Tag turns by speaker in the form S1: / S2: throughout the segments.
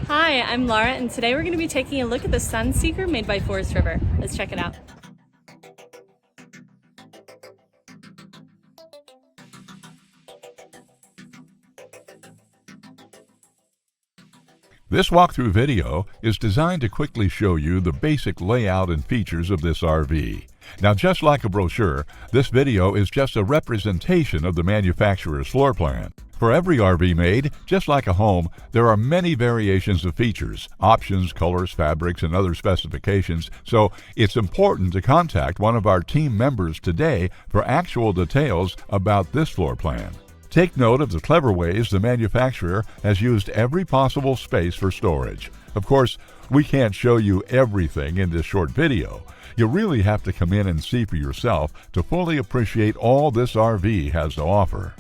S1: Hi, I'm Laura, and today we're going to be taking a look at the Sunseeker made by Forest River. Let's check it out.
S2: This walkthrough video is designed to quickly show you the basic layout and features of this RV. Now, just like a brochure, this video is just a representation of the manufacturer's floor plan. For every RV made, just like a home, there are many variations of features, options, colors, fabrics, and other specifications, so it's important to contact one of our team members today for actual details about this floor plan. Take note of the clever ways the manufacturer has used every possible space for storage. Of course, we can't show you everything in this short video. You really have to come in and see for yourself to fully appreciate all this RV has to offer.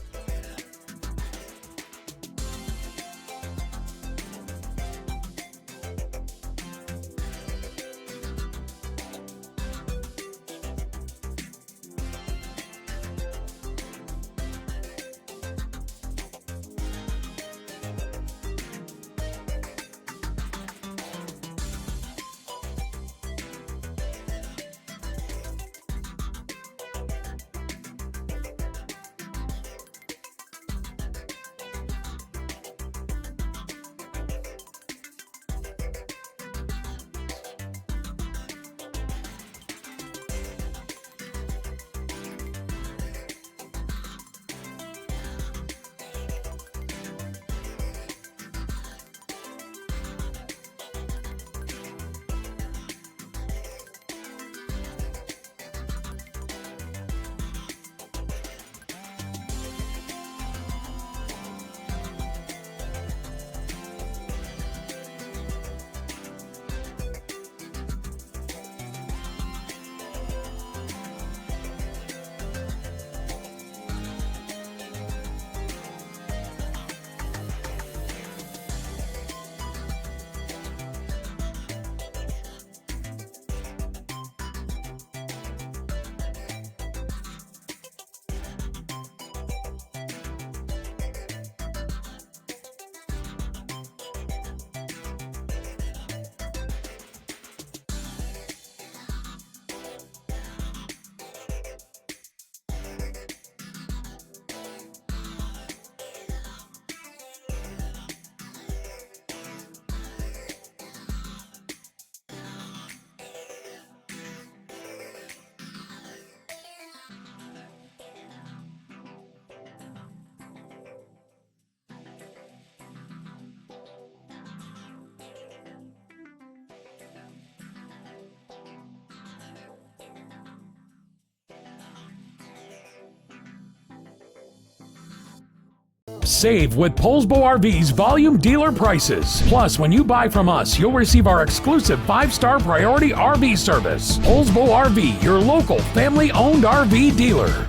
S3: Save with Poulsbo RV's volume dealer prices. Plus, when you buy from us, you'll receive our exclusive 5-star priority RV service. Poulsbo RV, your local family-owned RV dealer.